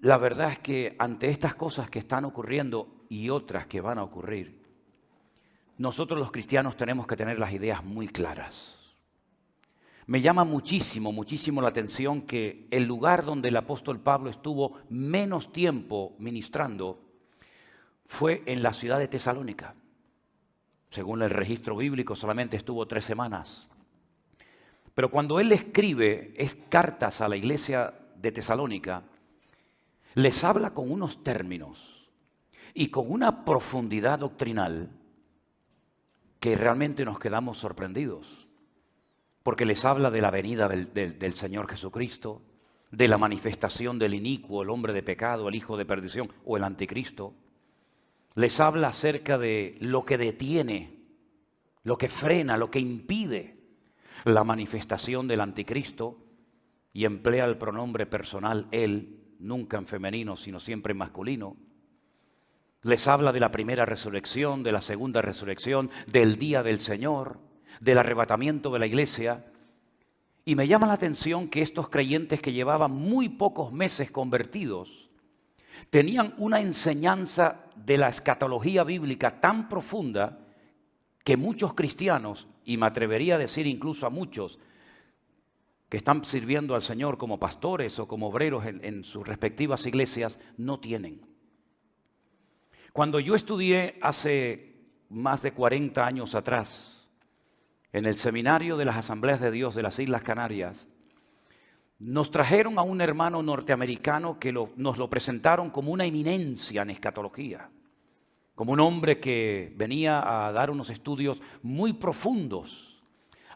la verdad es que ante estas cosas que están ocurriendo y otras que van a ocurrir, nosotros los cristianos tenemos que tener las ideas muy claras. Me llama muchísimo, muchísimo la atención que el lugar donde el apóstol Pablo estuvo menos tiempo ministrando fue en la ciudad de Tesalónica. Según el registro bíblico, solamente estuvo 3 semanas. Pero cuando él escribe cartas a la iglesia de Tesalónica, les habla con unos términos y con una profundidad doctrinal que realmente nos quedamos sorprendidos. Porque les habla de la venida del Señor Jesucristo, de la manifestación del inicuo, el hombre de pecado, el hijo de perdición o el anticristo. Les habla acerca de lo que detiene, lo que frena, lo que impide la manifestación del anticristo, y emplea el pronombre personal él, nunca en femenino sino siempre en masculino. Les habla de la primera resurrección, de la segunda resurrección, del día del Señor, del arrebatamiento de la iglesia. Y me llama la atención que estos creyentes que llevaban muy pocos meses convertidos tenían una enseñanza de la escatología bíblica tan profunda que muchos cristianos, y me atrevería a decir incluso a muchos que están sirviendo al Señor como pastores o como obreros en sus respectivas iglesias, no tienen. Cuando yo estudié hace más de 40 años atrás en el seminario de las Asambleas de Dios de las Islas Canarias, nos trajeron a un hermano norteamericano que nos lo presentaron como una eminencia en escatología, como un hombre que venía a dar unos estudios muy profundos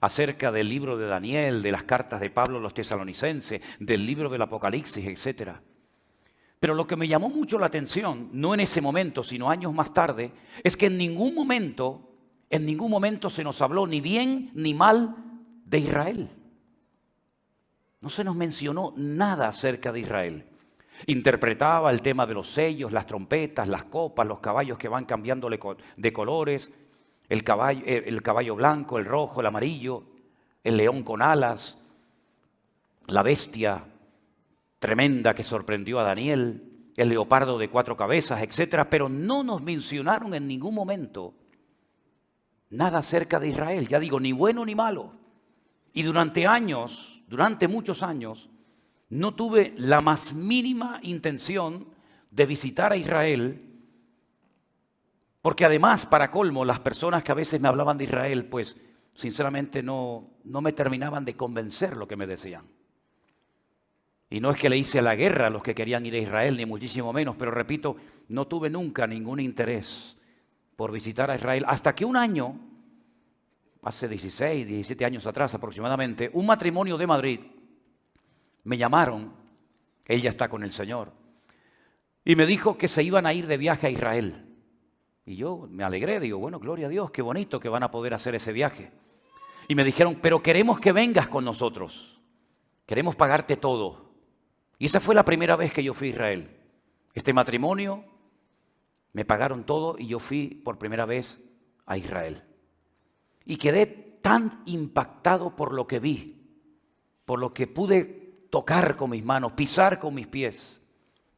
acerca del libro de Daniel, de las cartas de Pablo a los tesalonicenses, del libro del Apocalipsis, etc. Pero lo que me llamó mucho la atención, no en ese momento, sino años más tarde, es que en ningún momento se nos habló ni bien ni mal de Israel. No se nos mencionó nada acerca de Israel. Interpretaba el tema de los sellos, las trompetas, las copas, los caballos que van cambiando de colores, el caballo blanco, el rojo, el amarillo, el león con alas, la bestia tremenda que sorprendió a Daniel, el leopardo de 4 cabezas, etc. Pero no nos mencionaron en ningún momento nada acerca de Israel. Ya digo, ni bueno ni malo. Y durante muchos años, no tuve la más mínima intención de visitar a Israel, porque además, para colmo, las personas que a veces me hablaban de Israel, pues sinceramente no me terminaban de convencer lo que me decían. Y no es que le hice la guerra a los que querían ir a Israel, ni muchísimo menos, pero repito, no tuve nunca ningún interés por visitar a Israel, hasta que un año, hace 16, 17 años atrás aproximadamente, un matrimonio de Madrid, me llamaron, él ya está con el Señor, y me dijo que se iban a ir de viaje a Israel. Y yo me alegré, digo, bueno, gloria a Dios, qué bonito que van a poder hacer ese viaje. Y me dijeron, pero queremos que vengas con nosotros, queremos pagarte todo. Y esa fue la primera vez que yo fui a Israel. Este matrimonio, me pagaron todo y yo fui por primera vez a Israel. Y quedé tan impactado por lo que vi, por lo que pude tocar con mis manos, pisar con mis pies,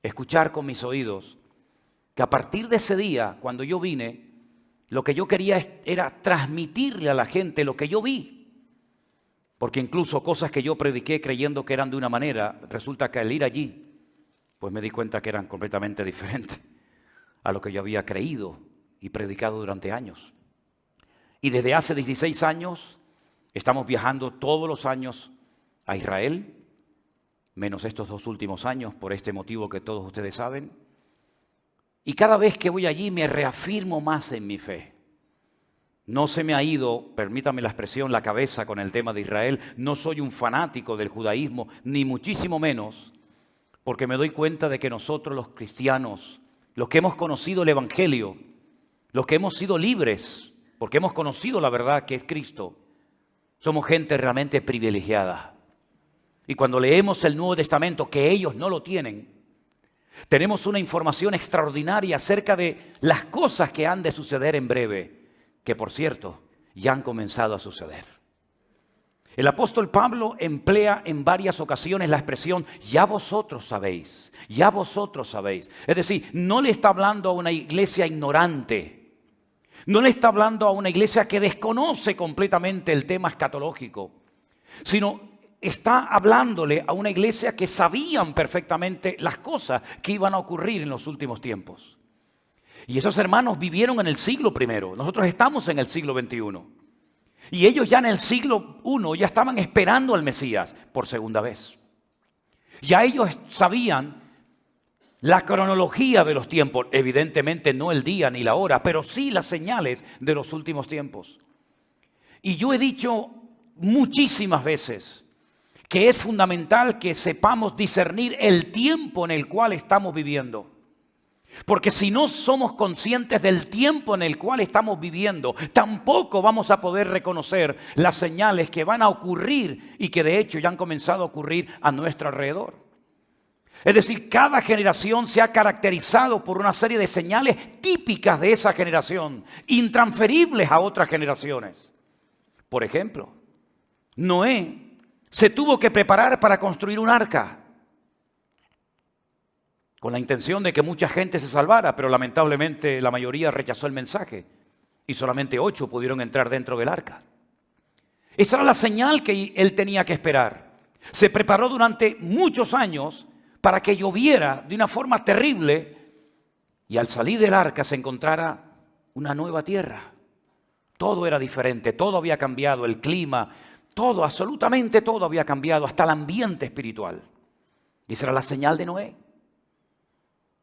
escuchar con mis oídos, que a partir de ese día, cuando yo vine, lo que yo quería era transmitirle a la gente lo que yo vi. Porque incluso cosas que yo prediqué creyendo que eran de una manera, resulta que al ir allí, pues me di cuenta que eran completamente diferentes a lo que yo había creído y predicado durante años. Y desde hace 16 años estamos viajando todos los años a Israel, menos estos 2 últimos años, por este motivo que todos ustedes saben. Y cada vez que voy allí me reafirmo más en mi fe. No se me ha ido, permítame la expresión, la cabeza con el tema de Israel. No soy un fanático del judaísmo, ni muchísimo menos, porque me doy cuenta de que nosotros los cristianos, los que hemos conocido el Evangelio, los que hemos sido libres, porque hemos conocido la verdad que es Cristo, somos gente realmente privilegiada. Y cuando leemos el Nuevo Testamento, que ellos no lo tienen, tenemos una información extraordinaria acerca de las cosas que han de suceder en breve, que por cierto, ya han comenzado a suceder. El apóstol Pablo emplea en varias ocasiones la expresión ya vosotros sabéis, ya vosotros sabéis. Es decir, no le está hablando a una iglesia ignorante, no le está hablando a una iglesia que desconoce completamente el tema escatológico, sino está hablándole a una iglesia que sabían perfectamente las cosas que iban a ocurrir en los últimos tiempos. Y esos hermanos vivieron en el siglo I, nosotros estamos en el siglo XXI. Y ellos ya en el siglo I ya estaban esperando al Mesías por segunda vez. Ya ellos sabían la cronología de los tiempos, evidentemente no el día ni la hora, pero sí las señales de los últimos tiempos. Y yo he dicho muchísimas veces que es fundamental que sepamos discernir el tiempo en el cual estamos viviendo. Porque si no somos conscientes del tiempo en el cual estamos viviendo, tampoco vamos a poder reconocer las señales que van a ocurrir y que de hecho ya han comenzado a ocurrir a nuestro alrededor. Es decir, cada generación se ha caracterizado por una serie de señales típicas de esa generación, intransferibles a otras generaciones. Por ejemplo, Noé se tuvo que preparar para construir un arca, con la intención de que mucha gente se salvara, pero lamentablemente la mayoría rechazó el mensaje y solamente 8 pudieron entrar dentro del arca. Esa era la señal que él tenía que esperar. Se preparó durante muchos años para que lloviera de una forma terrible y al salir del arca se encontrara una nueva tierra. Todo era diferente, todo había cambiado, el clima, todo, absolutamente todo había cambiado, hasta el ambiente espiritual. Y esa era la señal de Noé.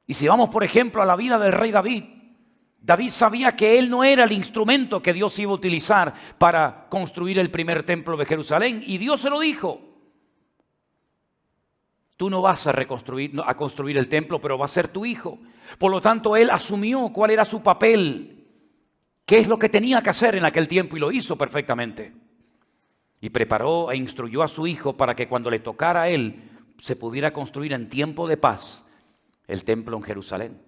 Y si vamos, por ejemplo, a la vida del rey David, David sabía que él no era el instrumento que Dios iba a utilizar para construir el primer templo de Jerusalén. Y Dios se lo dijo. Tú no vas a construir el templo, pero va a ser tu hijo. Por lo tanto, él asumió cuál era su papel, qué es lo que tenía que hacer en aquel tiempo y lo hizo perfectamente. Y preparó e instruyó a su hijo para que cuando le tocara a él se pudiera construir en tiempo de paz el templo en Jerusalén.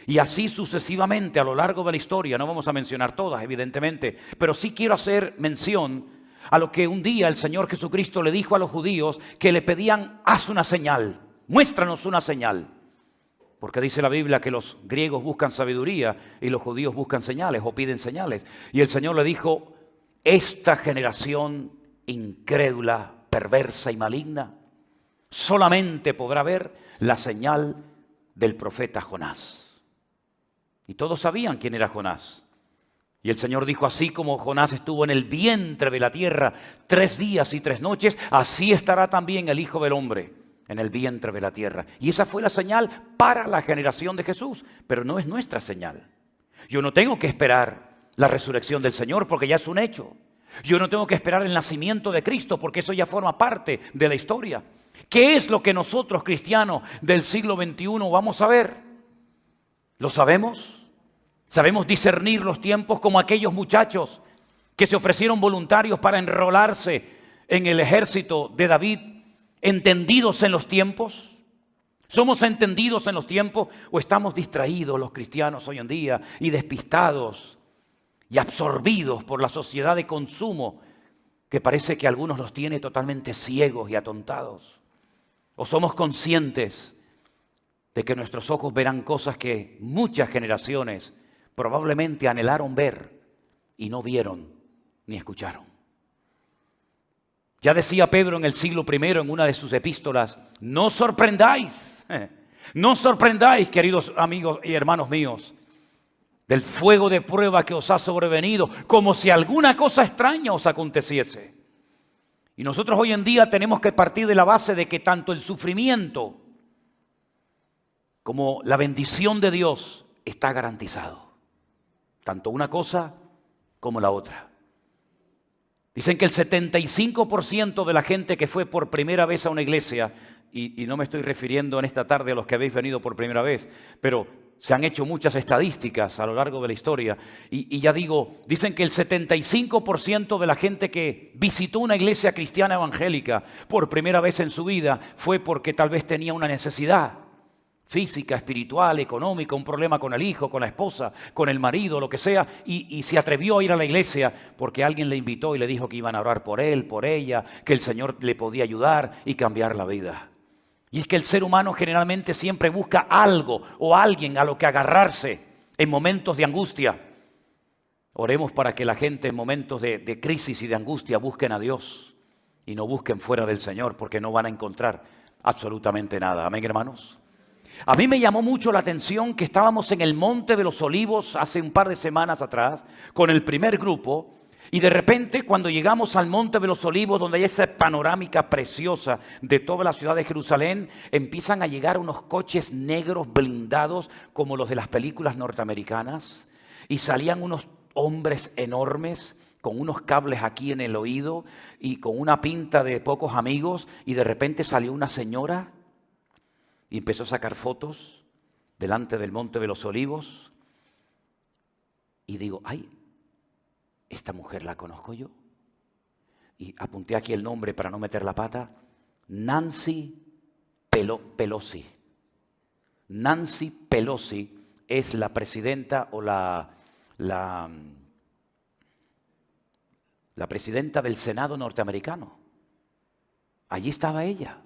Y así sucesivamente a lo largo de la historia, no vamos a mencionar todas evidentemente, pero sí quiero hacer mención a lo que un día el Señor Jesucristo le dijo a los judíos que le pedían, haz una señal, muéstranos una señal. Porque dice la Biblia que los griegos buscan sabiduría y los judíos buscan señales o piden señales. Y el Señor le dijo, esta generación incrédula, perversa y maligna, solamente podrá ver la señal del profeta Jonás. Y todos sabían quién era Jonás. Y el Señor dijo, así como Jonás estuvo en el vientre de la tierra 3 días y 3 noches, así estará también el Hijo del Hombre en el vientre de la tierra. Y esa fue la señal para la generación de Jesús, pero no es nuestra señal. Yo no tengo que esperar la resurrección del Señor porque ya es un hecho. Yo no tengo que esperar el nacimiento de Cristo porque eso ya forma parte de la historia. ¿Qué es lo que nosotros cristianos del siglo XXI vamos a ver? ¿Lo sabemos? ¿Sabemos discernir los tiempos como aquellos muchachos que se ofrecieron voluntarios para enrolarse en el ejército de David, entendidos en los tiempos? ¿Somos entendidos en los tiempos o estamos distraídos los cristianos hoy en día y despistados y absorbidos por la sociedad de consumo que parece que algunos los tiene totalmente ciegos y atontados? ¿O somos conscientes de que nuestros ojos verán cosas que muchas generaciones probablemente anhelaron ver y no vieron ni escucharon? Ya decía Pedro en el siglo I en una de sus epístolas, no os sorprendáis, queridos amigos y hermanos míos, del fuego de prueba que os ha sobrevenido, como si alguna cosa extraña os aconteciese. Y nosotros hoy en día tenemos que partir de la base de que tanto el sufrimiento como la bendición de Dios está garantizado. Tanto una cosa como la otra. Dicen que el 75% de la gente que fue por primera vez a una iglesia, y no me estoy refiriendo en esta tarde a los que habéis venido por primera vez, pero se han hecho muchas estadísticas a lo largo de la historia, y ya digo, dicen que el 75% de la gente que visitó una iglesia cristiana evangélica por primera vez en su vida fue porque tal vez tenía una necesidad, física, espiritual, económica, un problema con el hijo, con la esposa, con el marido, lo que sea, y se atrevió a ir a la iglesia porque alguien le invitó y le dijo que iban a orar por él, por ella, que el Señor le podía ayudar y cambiar la vida. Y es que el ser humano generalmente siempre busca algo o alguien a lo que agarrarse en momentos de angustia. Oremos para que la gente en momentos de crisis y de angustia busquen a Dios y no busquen fuera del Señor, porque no van a encontrar absolutamente nada. Amén, hermanos. A mí me llamó mucho la atención que estábamos en el Monte de los Olivos hace un par de semanas atrás con el primer grupo, y de repente cuando llegamos al Monte de los Olivos, donde hay esa panorámica preciosa de toda la ciudad de Jerusalén, empiezan a llegar unos coches negros blindados como los de las películas norteamericanas, y salían unos hombres enormes con unos cables aquí en el oído y con una pinta de pocos amigos, y de repente salió una señora y empezó a sacar fotos delante del Monte de los Olivos. Y digo, ay, esta mujer la conozco yo. Y apunté aquí el nombre para no meter la pata. Nancy Pelosi. Nancy Pelosi es la presidenta o la presidenta del Senado norteamericano. Allí estaba ella.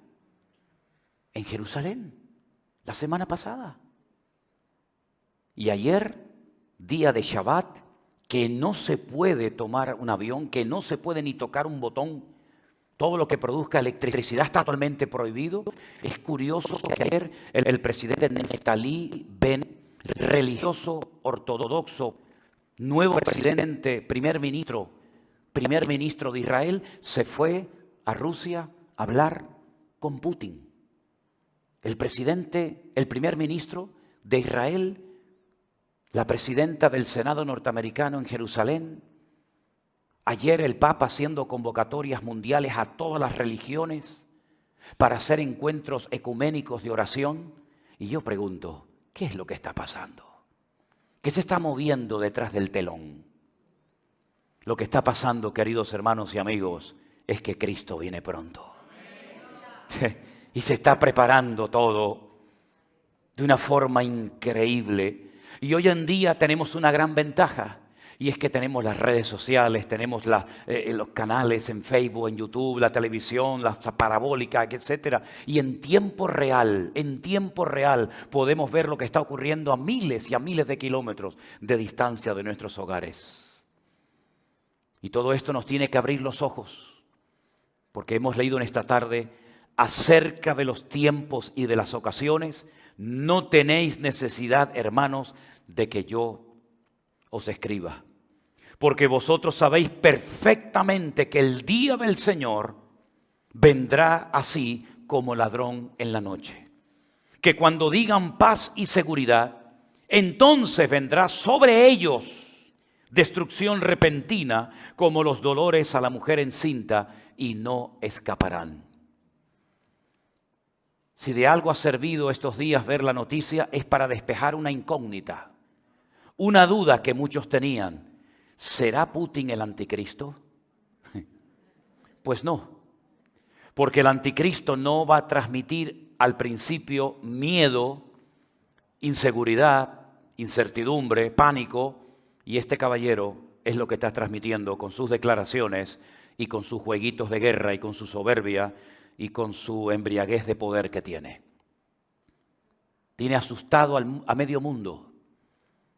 En Jerusalén, la semana pasada. Y ayer, día de Shabbat, que no se puede tomar un avión, que no se puede ni tocar un botón, todo lo que produzca electricidad está totalmente prohibido. Es curioso que ayer el presidente Naftali Bennett, religioso ortodoxo, nuevo presidente, primer ministro de Israel, se fue a Rusia a hablar con Putin. El presidente, el primer ministro de Israel, la presidenta del Senado norteamericano en Jerusalén, ayer el Papa haciendo convocatorias mundiales a todas las religiones para hacer encuentros ecuménicos de oración. Y yo pregunto, ¿qué es lo que está pasando? ¿Qué se está moviendo detrás del telón? Lo que está pasando, queridos hermanos y amigos, es que Cristo viene pronto. Y se está preparando todo de una forma increíble. Y hoy en día tenemos una gran ventaja, y es que tenemos las redes sociales, tenemos los canales en Facebook, en YouTube, la televisión, las parabólicas, etc. Y en tiempo real podemos ver lo que está ocurriendo a miles y a miles de kilómetros de distancia de nuestros hogares. Y todo esto nos tiene que abrir los ojos, porque hemos leído en esta tarde acerca de los tiempos y de las ocasiones. No tenéis necesidad, hermanos, de que yo os escriba, porque vosotros sabéis perfectamente que el día del Señor vendrá así como ladrón en la noche. Que cuando digan paz y seguridad, entonces vendrá sobre ellos destrucción repentina como los dolores a la mujer encinta, y no escaparán. Si de algo ha servido estos días ver la noticia, es para despejar una incógnita, una duda que muchos tenían. ¿Será Putin el anticristo? Pues no, porque el anticristo no va a transmitir al principio miedo, inseguridad, incertidumbre, pánico, y este caballero es lo que está transmitiendo con sus declaraciones y con sus jueguitos de guerra y con su soberbia y con su embriaguez de poder que tiene. Tiene asustado a medio mundo.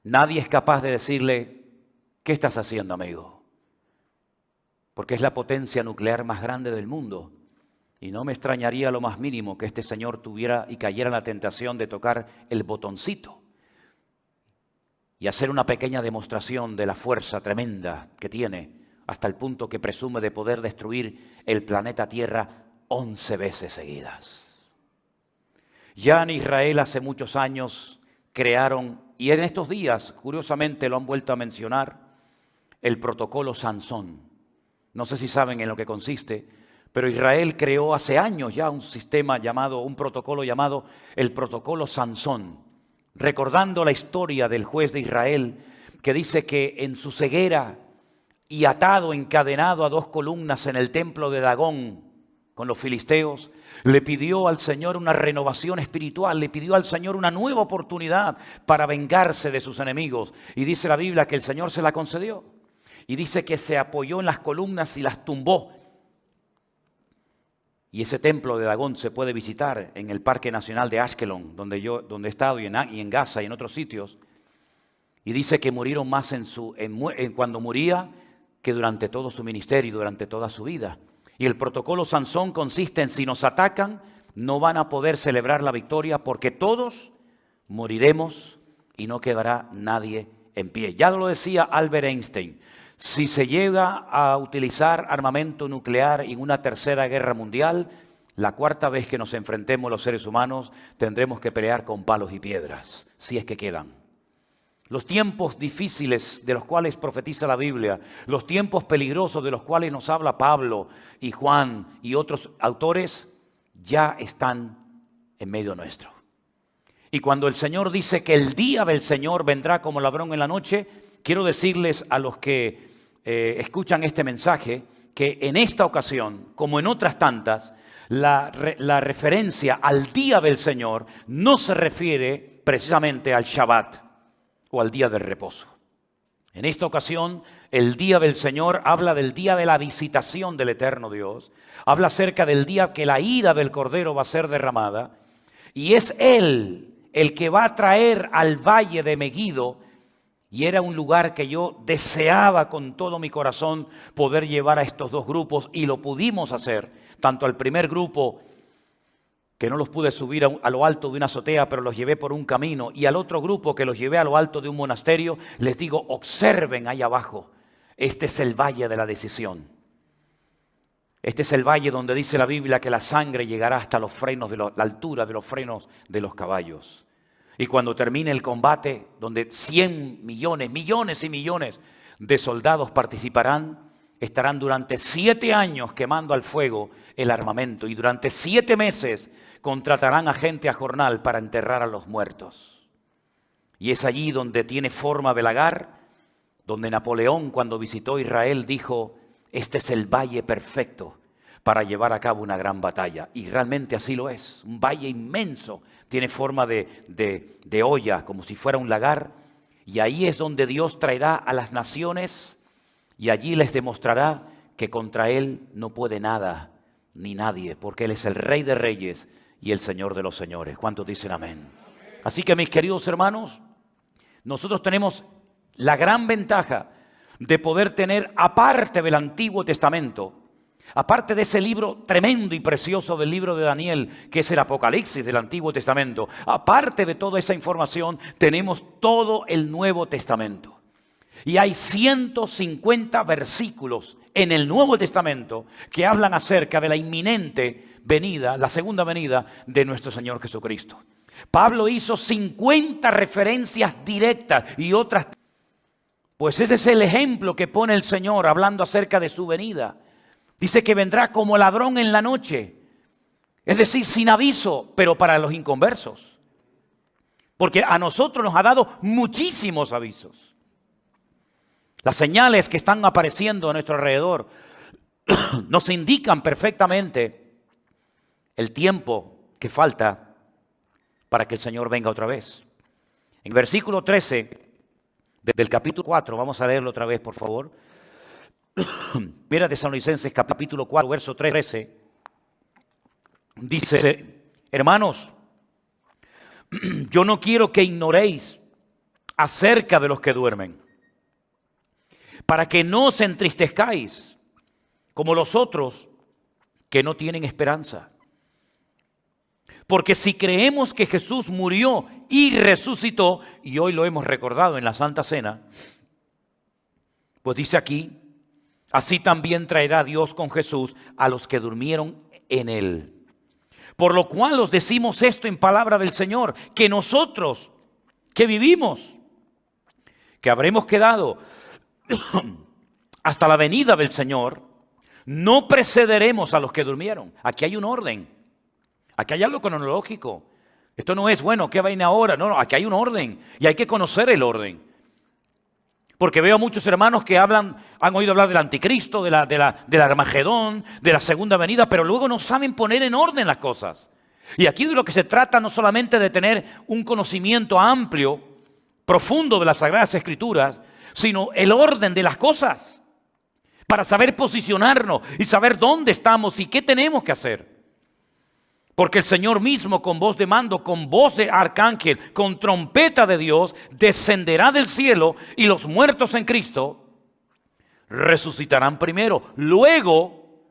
Nadie es capaz de decirle, ¿qué estás haciendo, amigo? Porque es la potencia nuclear más grande del mundo. Y no me extrañaría lo más mínimo que este señor tuviera y cayera en la tentación de tocar el botoncito y hacer una pequeña demostración de la fuerza tremenda que tiene, hasta el punto que presume de poder destruir el planeta Tierra 11 veces seguidas. Ya en Israel hace muchos años crearon, y en estos días, curiosamente lo han vuelto a mencionar, el protocolo Sansón. No sé si saben en lo que consiste, pero Israel creó hace años ya un protocolo llamado el protocolo Sansón, recordando la historia del juez de Israel que dice que en su ceguera y atado, encadenado a 2 columnas en el templo de Dagón, con los filisteos, le pidió al Señor una renovación espiritual, le pidió al Señor una nueva oportunidad para vengarse de sus enemigos. Y dice la Biblia que el Señor se la concedió. Y dice que se apoyó en las columnas y las tumbó. Y ese templo de Dagón se puede visitar en el Parque Nacional de Ashkelon, donde he estado, y en Gaza y en otros sitios. Y dice que murieron más cuando moría que durante todo su ministerio y durante toda su vida. Y el protocolo Sansón consiste en: si nos atacan, no van a poder celebrar la victoria porque todos moriremos y no quedará nadie en pie. Ya lo decía Albert Einstein: si se llega a utilizar armamento nuclear en una tercera guerra mundial, la cuarta vez que nos enfrentemos los seres humanos tendremos que pelear con palos y piedras, si es que quedan. Los tiempos difíciles de los cuales profetiza la Biblia, los tiempos peligrosos de los cuales nos habla Pablo y Juan y otros autores, ya están en medio nuestro. Y cuando el Señor dice que el día del Señor vendrá como ladrón en la noche, quiero decirles a los que escuchan este mensaje que en esta ocasión, como en otras tantas, la referencia al día del Señor no se refiere precisamente al Shabbat o al día del reposo. En esta ocasión, el día del Señor habla del día de la visitación del eterno Dios, habla acerca del día que la ira del Cordero va a ser derramada, y es Él el que va a traer al valle de Megiddo, y era un lugar que yo deseaba con todo mi corazón poder llevar a estos dos grupos, y lo pudimos hacer, tanto al primer grupo, que no los pude subir a lo alto de una azotea, pero los llevé por un camino, y al otro grupo que los llevé a lo alto de un monasterio, les digo: observen ahí abajo, este es el valle de la decisión. Este es el valle donde dice la Biblia que la sangre llegará hasta los frenos, la altura de los frenos de los caballos. Y cuando termine el combate, donde 100 millones, millones y millones de soldados participarán, estarán durante 7 años quemando al fuego el armamento, y durante 7 meses contratarán a gente a jornal para enterrar a los muertos. Y es allí donde tiene forma de lagar, donde Napoleón, cuando visitó Israel, dijo: este es el valle perfecto para llevar a cabo una gran batalla. Y realmente así lo es, un valle inmenso, tiene forma de olla, como si fuera un lagar, y ahí es donde Dios traerá a las naciones, y allí les demostrará que contra Él no puede nada ni nadie, porque Él es el Rey de Reyes y el Señor de los Señores. ¿Cuántos dicen amén? Así que, mis queridos hermanos, nosotros tenemos la gran ventaja de poder tener, aparte del Antiguo Testamento, aparte de ese libro tremendo y precioso del libro de Daniel, que es el Apocalipsis del Antiguo Testamento, aparte de toda esa información, tenemos todo el Nuevo Testamento. Y hay 150 versículos en el Nuevo Testamento que hablan acerca de la inminente venida, la segunda venida de nuestro Señor Jesucristo. Pablo hizo 50 referencias directas y otras. Pues ese es el ejemplo que pone el Señor hablando acerca de su venida. Dice que vendrá como ladrón en la noche. Es decir, sin aviso, pero para los inconversos. Porque a nosotros nos ha dado muchísimos avisos. Las señales que están apareciendo a nuestro alrededor nos indican perfectamente el tiempo que falta para que el Señor venga otra vez. En el versículo 13 del capítulo 4, vamos a leerlo otra vez, por favor. Mira, Tesalonicenses capítulo 4, verso 13. Dice: hermanos, yo no quiero que ignoréis acerca de los que duermen, para que no os entristezcáis como los otros que no tienen esperanza. Porque si creemos que Jesús murió y resucitó, y hoy lo hemos recordado en la Santa Cena, pues dice aquí: así también traerá Dios con Jesús a los que durmieron en Él. Por lo cual os decimos esto en palabra del Señor, que nosotros que vivimos, que habremos quedado hasta la venida del Señor, no precederemos a los que durmieron. Aquí hay un orden, aquí hay algo cronológico. Esto no es, bueno, ¿qué vaina ahora? No, aquí hay un orden y hay que conocer el orden. Porque veo muchos hermanos que han oído hablar del anticristo, del Armagedón, de la segunda venida, pero luego no saben poner en orden las cosas. Y aquí de lo que se trata no solamente de tener un conocimiento amplio, profundo de las Sagradas Escrituras, sino el orden de las cosas, para saber posicionarnos y saber dónde estamos y qué tenemos que hacer. Porque el Señor mismo, con voz de mando, con voz de arcángel, con trompeta de Dios, descenderá del cielo y los muertos en Cristo resucitarán primero. Luego,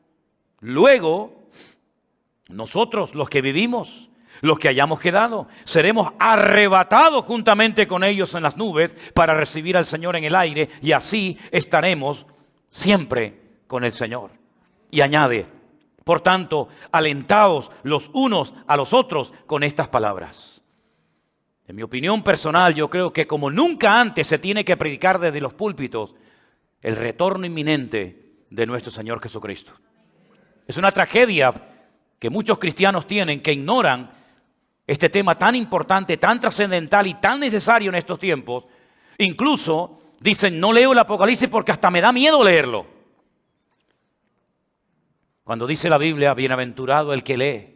nosotros, los que vivimos, los que hayamos quedado, seremos arrebatados juntamente con ellos en las nubes para recibir al Señor en el aire, y así estaremos siempre con el Señor. Y añade: por tanto, alentaos los unos a los otros con estas palabras. En mi opinión personal, yo creo que como nunca antes se tiene que predicar desde los púlpitos el retorno inminente de nuestro Señor Jesucristo. Es una tragedia que muchos cristianos tienen, que ignoran este tema tan importante, tan trascendental y tan necesario en estos tiempos. Incluso dicen: no leo el Apocalipsis porque hasta me da miedo leerlo. Cuando dice la Biblia: bienaventurado el que lee,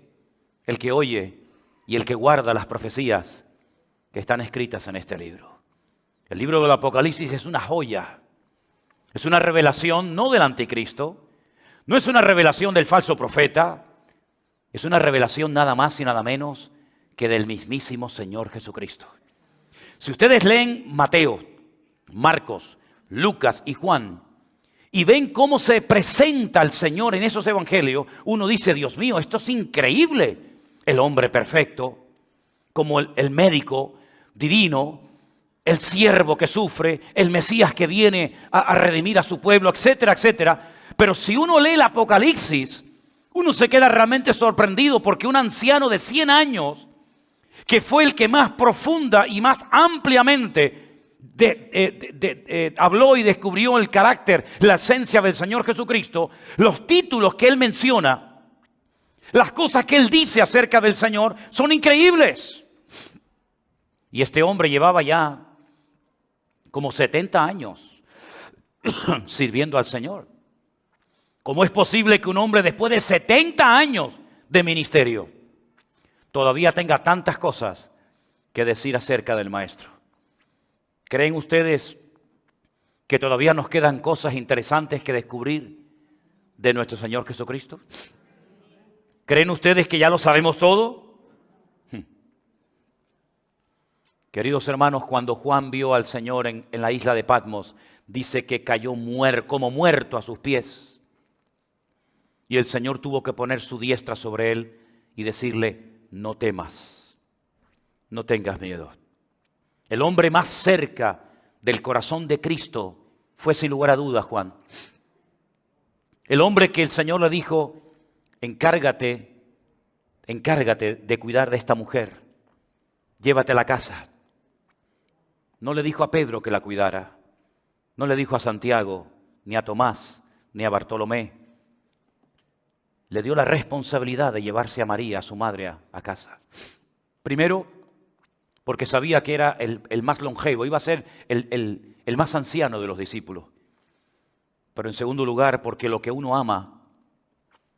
el que oye y el que guarda las profecías que están escritas en este libro. El libro del Apocalipsis es una joya. Es una revelación no del anticristo, no es una revelación del falso profeta, es una revelación nada más y nada menos que del mismísimo Señor Jesucristo. Si ustedes leen Mateo, Marcos, Lucas y Juan, y ven cómo se presenta el Señor en esos evangelios, uno dice: Dios mío, esto es increíble. El hombre perfecto, como el médico divino, el siervo que sufre, el Mesías que viene a redimir a su pueblo, etcétera, etcétera. Pero si uno lee el Apocalipsis, uno se queda realmente sorprendido, porque un anciano de 100 años, que fue el que más profunda y más ampliamente habló y descubrió el carácter, la esencia del Señor Jesucristo, los títulos que él menciona, las cosas que él dice acerca del Señor son increíbles. Y este hombre llevaba ya como 70 años sirviendo al Señor. ¿Cómo es posible que un hombre después de 70 años de ministerio todavía tenga tantas cosas que decir acerca del Maestro? ¿Creen ustedes que todavía nos quedan cosas interesantes que descubrir de nuestro Señor Jesucristo? ¿Creen ustedes que ya lo sabemos todo? Queridos hermanos, cuando Juan vio al Señor en la isla de Patmos, dice que cayó como muerto a sus pies. Y el Señor tuvo que poner su diestra sobre él y decirle: no temas, no tengas miedo. El hombre más cerca del corazón de Cristo fue, sin lugar a dudas, Juan. El hombre que el Señor le dijo: encárgate de cuidar de esta mujer, llévate a la casa. No le dijo a Pedro que la cuidara, no le dijo a Santiago, ni a Tomás, ni a Bartolomé. Le dio la responsabilidad de llevarse a María, a su madre, a casa. Primero, porque sabía que era el más longevo, iba a ser el más anciano de los discípulos. Pero en segundo lugar, porque lo que uno ama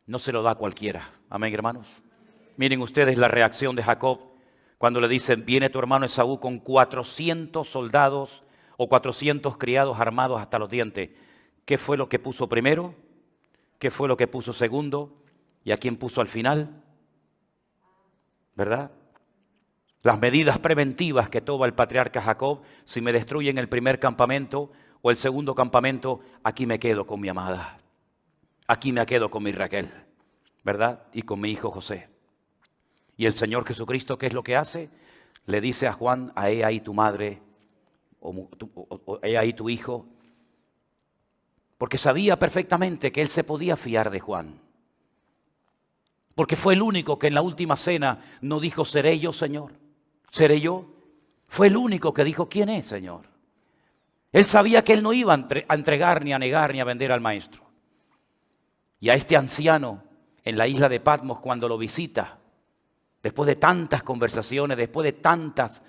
no se lo da a cualquiera. Amén, hermanos. Miren ustedes la reacción de Jacob cuando le dicen: viene tu hermano Esaú con 400 soldados o 400 criados armados hasta los dientes. ¿Qué fue lo que puso primero? ¿Qué fue lo que puso segundo? ¿Y a quién puso al final? ¿Verdad? Las medidas preventivas que toma el patriarca Jacob: si me destruyen el primer campamento o el segundo campamento, aquí me quedo con mi amada. Aquí me quedo con mi Raquel, ¿verdad? Y con mi hijo José. Y el Señor Jesucristo, ¿qué es lo que hace? Le dice a Juan: he ahí tu madre, o he ahí tu hijo. Porque sabía perfectamente que él se podía fiar de Juan. Porque fue el único que en la última cena no dijo: ¿seré yo, Señor? ¿Seré yo? Fue el único que dijo: ¿quién es, Señor? Él sabía que él no iba a entregar, ni a negar, ni a vender al Maestro. Y a este anciano en la isla de Patmos, cuando lo visita, después de tantas conversaciones, después de tantas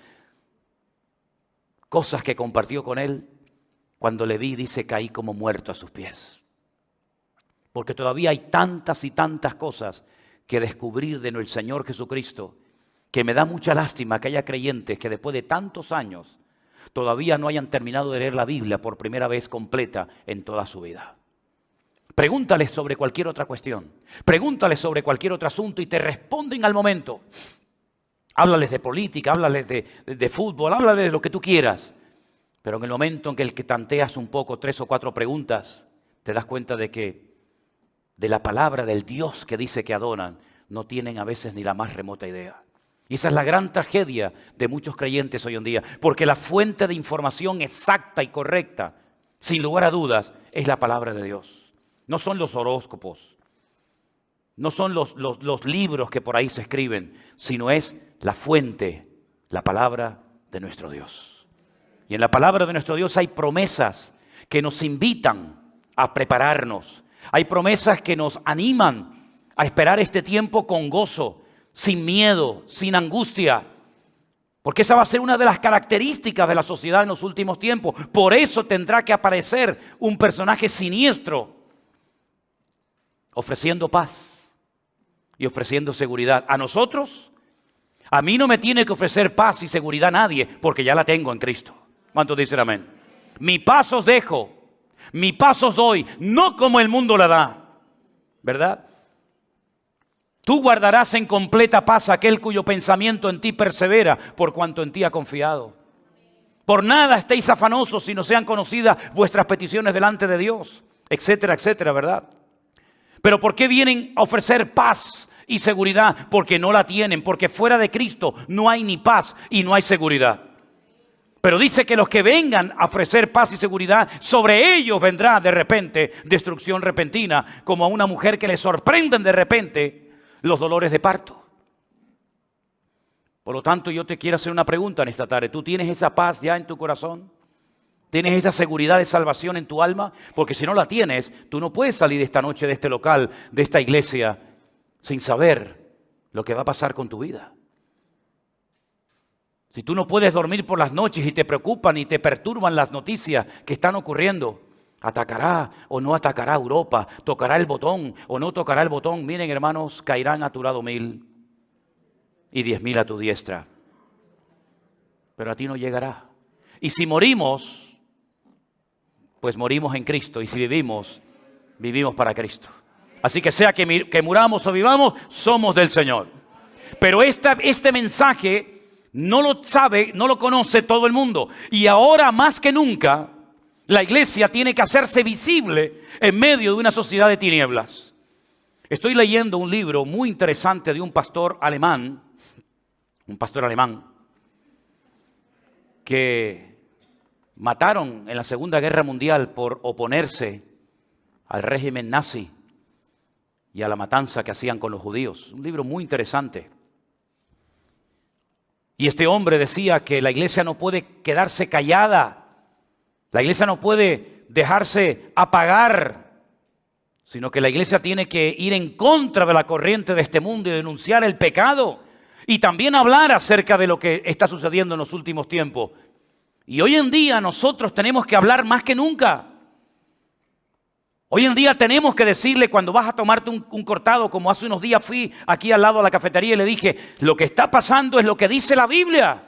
cosas que compartió con él, Cuando le vi, dice, caí como muerto a sus pies. Porque todavía hay tantas y tantas cosas que descubrir de nuestro Señor Jesucristo, que me da mucha lástima que haya creyentes que después de tantos años todavía no hayan terminado de leer la Biblia por primera vez completa en toda su vida. Pregúntales sobre cualquier otra cuestión, pregúntales sobre cualquier otro asunto y te responden al momento. Háblales de política, háblales de fútbol, háblales de lo que tú quieras. Pero en el momento en que el que tanteas un poco 3 o 4 preguntas, te das cuenta de que de la palabra del Dios que dice que adoran, no tienen a veces ni la más remota idea. Y esa es la gran tragedia de muchos creyentes hoy en día, porque la fuente de información exacta y correcta, sin lugar a dudas, es la palabra de Dios. No son los horóscopos, no son los libros que por ahí se escriben, sino es la fuente, la palabra de nuestro Dios. Y en la palabra de nuestro Dios hay promesas que nos invitan a prepararnos. Hay promesas que nos animan a esperar este tiempo con gozo, sin miedo, sin angustia. Porque esa va a ser una de las características de la sociedad en los últimos tiempos. Por eso tendrá que aparecer un personaje siniestro, ofreciendo paz y ofreciendo seguridad. A nosotros, a mí no me tiene que ofrecer paz y seguridad nadie, porque ya la tengo en Cristo. ¿Cuántos dicen amén? Mi paz os dejo, mi paz os doy, no como el mundo la da, ¿verdad? Tú guardarás en completa paz aquel cuyo pensamiento en ti persevera, por cuanto en ti ha confiado. Por nada estéis afanosos, sino sean conocidas vuestras peticiones delante de Dios, etcétera, etcétera, ¿verdad? Pero ¿por qué vienen a ofrecer paz y seguridad? Porque no la tienen, porque fuera de Cristo no hay ni paz y no hay seguridad. Pero dice que los que vengan a ofrecer paz y seguridad, sobre ellos vendrá de repente destrucción repentina, como a una mujer que le sorprenden de repente los dolores de parto. Por lo tanto, yo te quiero hacer una pregunta en esta tarde. ¿Tú tienes esa paz ya en tu corazón? ¿Tienes esa seguridad de salvación en tu alma? Porque si no la tienes, tú no puedes salir esta noche de este local, de esta iglesia, sin saber lo que va a pasar con tu vida. Si tú no puedes dormir por las noches y te preocupan y te perturban las noticias que están ocurriendo, ¿atacará o no atacará Europa? ¿Tocará el botón o no tocará el botón? Miren, hermanos, caerán a tu lado 1000 y 10,000 a tu diestra. Pero a ti no llegará. Y si morimos, pues morimos en Cristo, y si vivimos, vivimos para Cristo. Así que sea que muramos o vivamos, somos del Señor. Pero este mensaje no lo sabe, no lo conoce todo el mundo. Y ahora más que nunca, la iglesia tiene que hacerse visible en medio de una sociedad de tinieblas. Estoy leyendo un libro muy interesante de un pastor alemán que mataron en la Segunda Guerra Mundial por oponerse al régimen nazi y a la matanza que hacían con los judíos. Un libro muy interesante. Y este hombre decía que la iglesia no puede quedarse callada. La iglesia no puede dejarse apagar, sino que la iglesia tiene que ir en contra de la corriente de este mundo y denunciar el pecado. Y también hablar acerca de lo que está sucediendo en los últimos tiempos. Y hoy en día nosotros tenemos que hablar más que nunca. Hoy en día tenemos que decirle cuando vas a tomarte un cortado, como hace unos días fui aquí al lado de la cafetería y le dije, lo que está pasando es lo que dice la Biblia.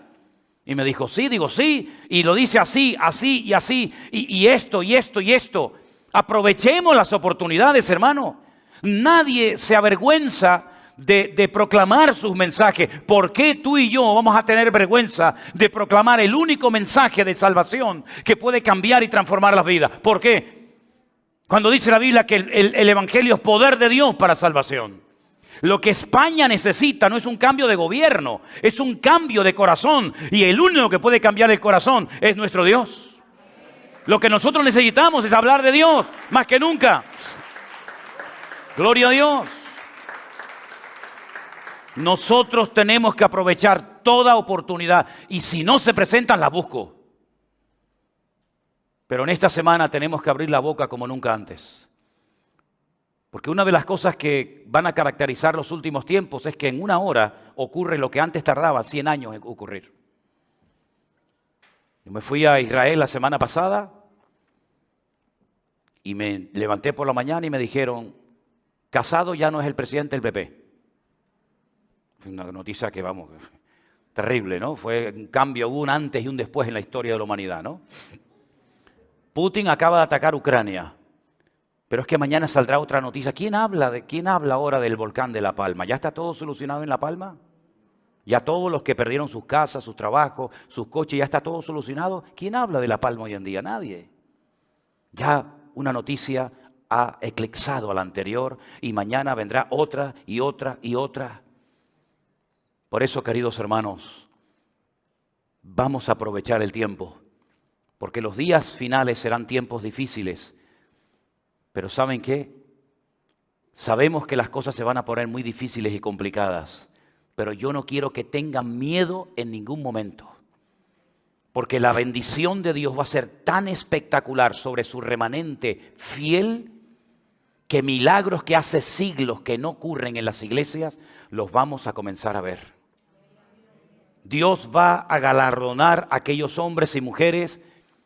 Y me dijo, sí, digo sí, y lo dice así, así y así, y esto, y esto, y esto. Aprovechemos las oportunidades, hermano. Nadie se avergüenza de proclamar sus mensajes. ¿Por qué tú y yo vamos a tener vergüenza de proclamar el único mensaje de salvación que puede cambiar y transformar las vidas? ¿Por qué? Cuando dice la Biblia que el evangelio es poder de Dios para salvación. Lo que España necesita no es un cambio de gobierno, es un cambio de corazón. Y el único que puede cambiar el corazón es nuestro Dios. Lo que nosotros necesitamos es hablar de Dios más que nunca. Gloria a Dios. Nosotros tenemos que aprovechar toda oportunidad y si no se presentan, la busco. Pero en esta semana tenemos que abrir la boca como nunca antes. Porque una de las cosas que van a caracterizar los últimos tiempos es que en una hora ocurre lo que antes tardaba 100 años en ocurrir. Yo me fui a Israel la semana pasada Y me levanté por la mañana y me dijeron, Casado ya no es el presidente del PP. Fue una noticia que, vamos, terrible, ¿no? Fue un cambio, hubo un antes y un después en la historia de la humanidad, ¿no? Putin acaba de atacar Ucrania. Pero es que mañana saldrá otra noticia. ¿Quién habla ahora del volcán de La Palma? ¿Ya está todo solucionado en La Palma? ¿Ya todos los que perdieron sus casas, sus trabajos, sus coches, ya está todo solucionado? ¿Quién habla de La Palma hoy en día? Nadie. Ya una noticia ha eclipsado a la anterior y mañana vendrá otra y otra y otra. Por eso, queridos hermanos, vamos a aprovechar el tiempo, porque los días finales serán tiempos difíciles. Pero ¿saben qué? Sabemos que las cosas se van a poner muy difíciles y complicadas, pero yo no quiero que tengan miedo en ningún momento, porque la bendición de Dios va a ser tan espectacular sobre su remanente fiel, que milagros que hace siglos que no ocurren en las iglesias, los vamos a comenzar a ver. Dios va a galardonar a aquellos hombres y mujeres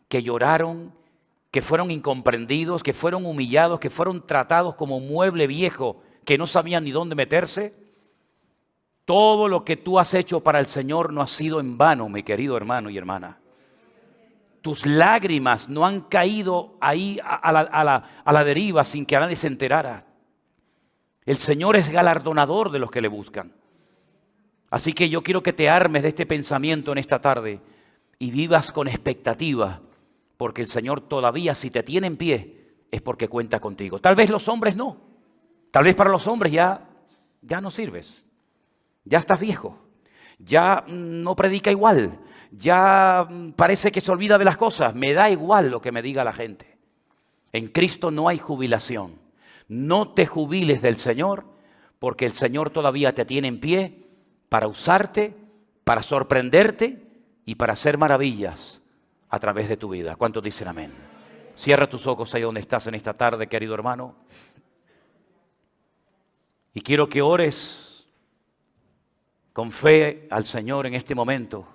que lloraron, que fueron incomprendidos, que fueron humillados, que fueron tratados como mueble viejo, que no sabían ni dónde meterse. Todo lo que tú has hecho para el Señor no ha sido en vano, mi querido hermano y hermana. Tus lágrimas no han caído ahí a la deriva sin que nadie se enterara. El Señor es galardonador de los que le buscan. Así que yo quiero que te armes de este pensamiento en esta tarde y vivas con expectativa, porque el Señor todavía, si te tiene en pie, es porque cuenta contigo. Tal vez los hombres no. Tal vez para los hombres ya no sirves. Ya estás viejo. Ya no predica igual. Ya parece que se olvida de las cosas. Me da igual lo que me diga la gente. En Cristo no hay jubilación. No te jubiles del Señor, porque el Señor todavía te tiene en pie para usarte, para sorprenderte y para hacer maravillas a través de tu vida. ¿Cuántos dicen amén? Cierra tus ojos ahí donde estás en esta tarde, querido hermano. Y quiero que ores con fe al Señor en este momento.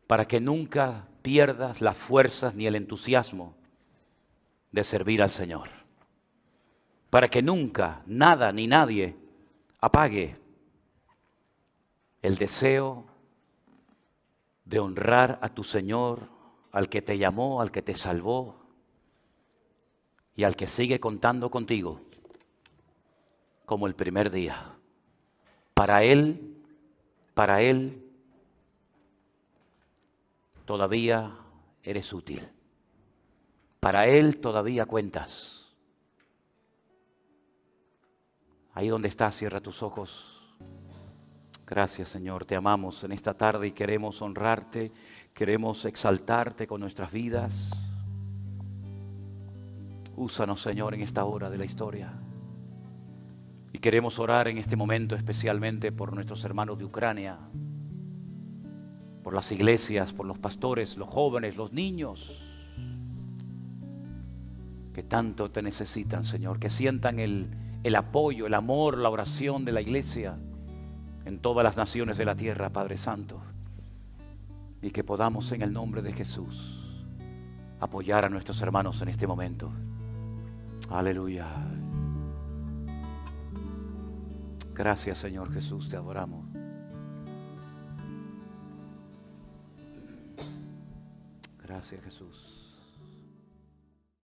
Para que nunca pierdas las fuerzas ni el entusiasmo de servir al Señor. Para que nunca, nada ni nadie apague el deseo de honrar a tu Señor, al que te llamó, al que te salvó y al que sigue contando contigo como el primer día. Para Él todavía eres útil. Para Él todavía cuentas. Ahí donde estás, cierra tus ojos. Gracias, Señor, te amamos en esta tarde y queremos honrarte, queremos exaltarte con nuestras vidas. Úsanos, Señor, en esta hora de la historia. Y queremos orar en este momento especialmente por nuestros hermanos de Ucrania, por las iglesias, por los pastores, los jóvenes, los niños, que tanto te necesitan, Señor, que sientan el apoyo, el amor, la oración de la iglesia en todas las naciones de la tierra, Padre Santo, y que podamos en el nombre de Jesús apoyar a nuestros hermanos en este momento. Aleluya. Gracias, Señor Jesús, te adoramos. Gracias, Jesús.